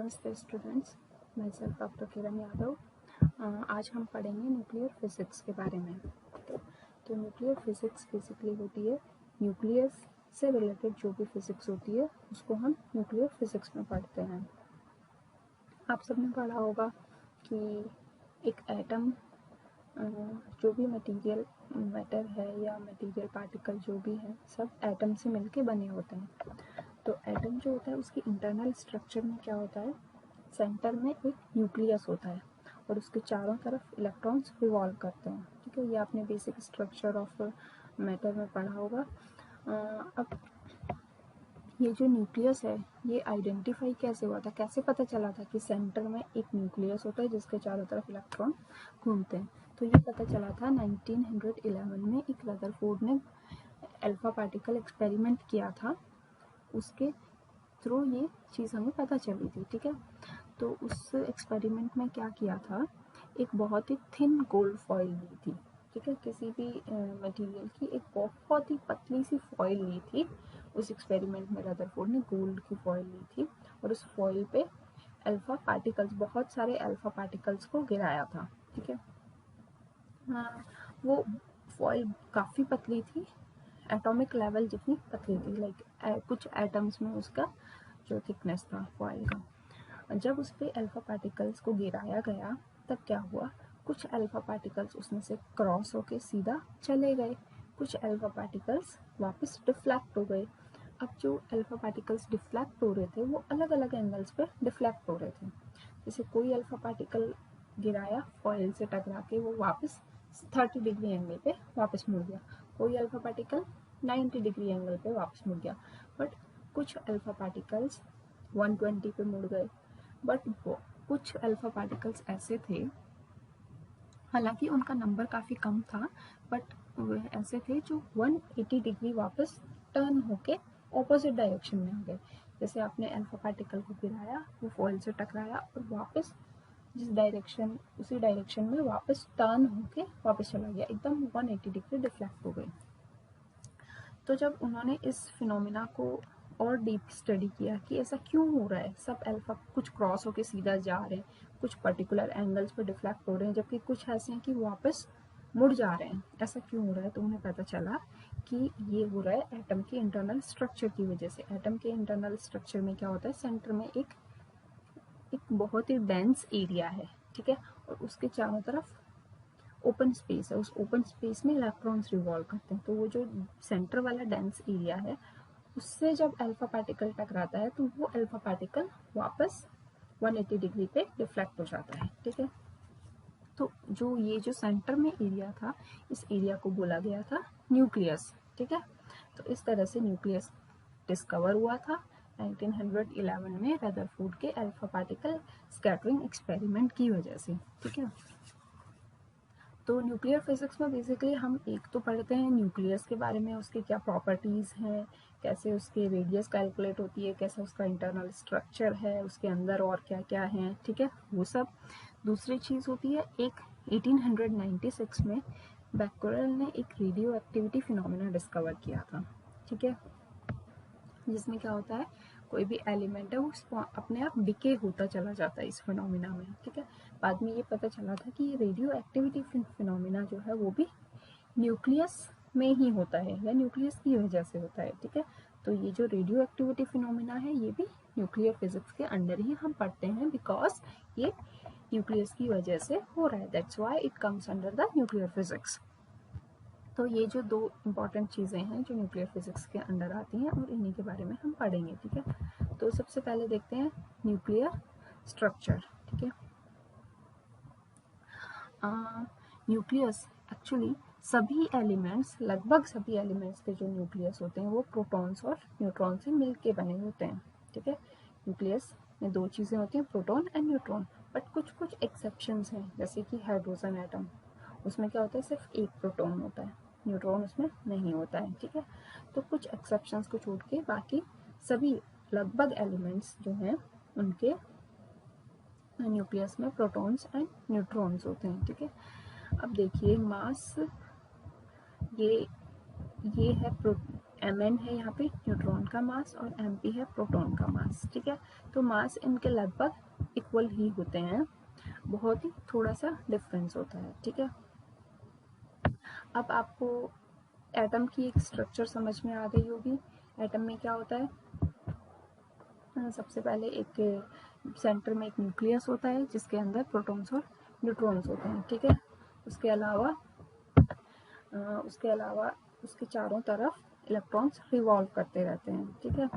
नमस्ते स्टूडेंट्स, मैं self doctor Kiran Yadav. आज हम पढ़ेंगे न्यूक्लियर फिजिक्स के बारे में। तो न्यूक्लियर फिजिक्स बेसिकली होती है न्यूक्लियस से रिलेटेड जो भी फिजिक्स होती है उसको हम न्यूक्लियर फिजिक्स में पढ़ते हैं। आप सबने पढ़ा होगा कि एक एटम जो भी मटेरियल मैटर है या मटेरियल पार्टिकल जो भी है सब एटम से मिलके बने होते हैं। तो एटम जो होता है उसकी इंटरनल स्ट्रक्चर में क्या होता है, सेंटर में एक न्यूक्लियस होता है और उसके चारों तरफ इलेक्ट्रॉन्स रिवॉल्व करते हैं। ठीक है, ये आपने बेसिक स्ट्रक्चर ऑफ मैटर में पढ़ा होगा। अब ये जो न्यूक्लियस है ये आइडेंटिफाई कैसे हुआ था, कैसे पता चला था कि सेंटर में एक न्यूक्लियस होता है जिसके चारों तरफ इलेक्ट्रॉन घूमते हैं। तो ये पता चला था 1911 में एक रदरफोर्ड ने अल्फा पार्टिकल एक्सपेरिमेंट किया था, उसके थ्रू ये चीज़ हमें पता चली थी। ठीक है, तो उस एक्सपेरिमेंट में क्या किया था, एक बहुत ही थिन गोल्ड फॉइल ली थी। ठीक है, किसी भी मटेरियल की एक बहुत ही पतली सी फॉइल ली थी। उस एक्सपेरिमेंट में रदरफोर्ड ने गोल्ड की फॉइल ली थी और उस फॉइल पे अल्फा पार्टिकल्स, बहुत सारे अल्फा पार्टिकल्स को गिराया था। ठीक है, वो फॉइल काफ़ी पतली थी, एटॉमिक लेवल जितनी पतली थी, लाइक कुछ एटम्स में उसका जो थिकनेस था फॉइल का। जब उस पर अल्फा पार्टिकल्स को गिराया गया तब क्या हुआ, कुछ अल्फा पार्टिकल्स उसमें से क्रॉस होके सीधा चले गए, कुछ अल्फा पार्टिकल्स वापस डिफ्लेक्ट हो गए। अब जो अल्फा पार्टिकल्स डिफ्लेक्ट हो रहे थे वो अलग अलग एंगल्स पे डिफ्लेक्ट हो रहे थे। जैसे कोई अल्फा पार्टिकल गिराया फॉइल से टकरा के वो वापस 30 डिग्री एंगल पे वापस मुड़ गया, कोई अल्फा पार्टिकल 90 डिग्री एंगल पे वापस मुड़ गया। बट कुछ अल्फा पार्टिकल्स 120 पे मुड़ गए। बट कुछ अल्फा पार्टिकल्स ऐसे थे, हालांकि उनका नंबर काफ़ी कम था, बट वे ऐसे थे जो 180 डिग्री वापस टर्न होके ऑपोजिट डायरेक्शन में आ गए। जैसे आपने अल्फा पार्टिकल को गिराया, वो फॉइल से टकराया और वापस जिस डायरेक्शन, उसी डायरेक्शन में वापस टर्न होके वापस चला गया, एकदम 180 डिग्री डिफ्लेक्ट हो गई। तो जब उन्होंने इस फिनोमिना को और डीप स्टडी किया कि ऐसा क्यों हो रहा है, सब अल्फा कुछ क्रॉस होके सीधा जा रहे हैं, कुछ पर्टिकुलर एंगल्स पर डिफ्लेक्ट हो रहे हैं, जबकि कुछ ऐसे हैं कि वापस मुड़ जा रहे हैं, ऐसा क्यों हो रहा है। तो उन्हें पता चला कि ये हो रहा है एटम के इंटरनल स्ट्रक्चर की वजह से। एटम के इंटरनल स्ट्रक्चर में क्या होता है, सेंटर में एक बहुत ही डेंस एरिया है। ठीक है, और उसके चारों तरफ ओपन स्पेस है, उस ओपन स्पेस में इलेक्ट्रॉन्स रिवॉल्व करते हैं। तो वो जो सेंटर वाला डेंस एरिया है उससे जब अल्फा पार्टिकल टकराता है तो वो अल्फा पार्टिकल वापस 180 डिग्री पे डिफ्लेक्ट हो जाता है। ठीक है, तो ये जो सेंटर में एरिया था, इस एरिया को बोला गया था न्यूक्लियस। ठीक है, तो इस तरह से न्यूक्लियस डिस्कवर हुआ था 1911 में रदरफोर्ड के अल्फा पार्टिकल स्कैटरिंग एक्सपेरिमेंट की वजह से। ठीक है, तो न्यूक्लियर फिजिक्स में बेसिकली हम एक तो पढ़ते हैं न्यूक्लियस के बारे में, उसके क्या प्रॉपर्टीज़ हैं, कैसे उसकी रेडियस कैलकुलेट होती है, कैसे उसका इंटरनल स्ट्रक्चर है, उसके अंदर और क्या क्या है। ठीक है, वो सब। दूसरी चीज़ होती है, एक 1896 में बैक्यूरेल ने एक रेडियो एक्टिविटी फिनोमिना डिस्कवर किया था। ठीक है, जिसमें क्या होता है, कोई भी एलिमेंट है वो अपने आप डिके होता चला जाता है इस फिनोमिना में। ठीक है, बाद में ये पता चला था कि ये रेडियो एक्टिविटी फिनोमिना जो है वो भी न्यूक्लियस में ही होता है या न्यूक्लियस की वजह से होता है। ठीक है, तो ये जो रेडियो एक्टिविटी फिनोमिना है ये भी न्यूक्लियर फिजिक्स के अंडर ही हम पढ़ते हैं, बिकॉज ये न्यूक्लियस की वजह से हो रहा है, that's why it comes under the nuclear physics. तो ये जो दो इम्पॉर्टेंट चीज़ें हैं जो न्यूक्लियर फिजिक्स के अंडर आती हैं और इन्हीं के बारे में हम पढ़ेंगे। ठीक है, तो सबसे पहले देखते हैं न्यूक्लियर स्ट्रक्चर। ठीक है, न्यूक्लियस एक्चुअली सभी एलिमेंट्स, लगभग सभी एलिमेंट्स के जो न्यूक्लियस होते हैं वो प्रोटॉन्स और न्यूट्रॉन से मिलके बने होते हैं। ठीक है, न्यूक्लियस में दो चीज़ें होती हैं, प्रोटॉन एंड न्यूट्रॉन। बट कुछ कुछ एक्सेप्शंस हैं, जैसे कि हाइड्रोजन एटम, उसमें क्या होता है, सिर्फ एक प्रोटॉन होता है, न्यूट्रॉन उसमें नहीं होता है। ठीक है, तो कुछ एक्सेप्शंस को छोड़ के बाकी सभी लगभग एलिमेंट्स जो हैं उनके न्यूक्लियस में प्रोटॉन्स एंड न्यूट्रॉन्स होते हैं। ठीक है, अब देखिए मास, ये है mn है यहाँ पे न्यूट्रॉन का मास और mp है प्रोटॉन का मास, ठीक है। तो मास इनके लगभग इक्वल ही होते हैं, बहुत ही थोड़ा सा डिफरेंस होता है, ठीक है। अब आपको एटम की एक स्ट्रक्चर समझ में आ गई होगी। एटम में क्या होता है, सबसे पहले एक सेंटर में एक न्यूक्लियस होता है जिसके अंदर प्रोटॉन्स और न्यूट्रॉन्स होते हैं, ठीक है। उसके अलावा उसके चारों तरफ इलेक्ट्रॉन्स रिवॉल्व करते रहते हैं, ठीक है।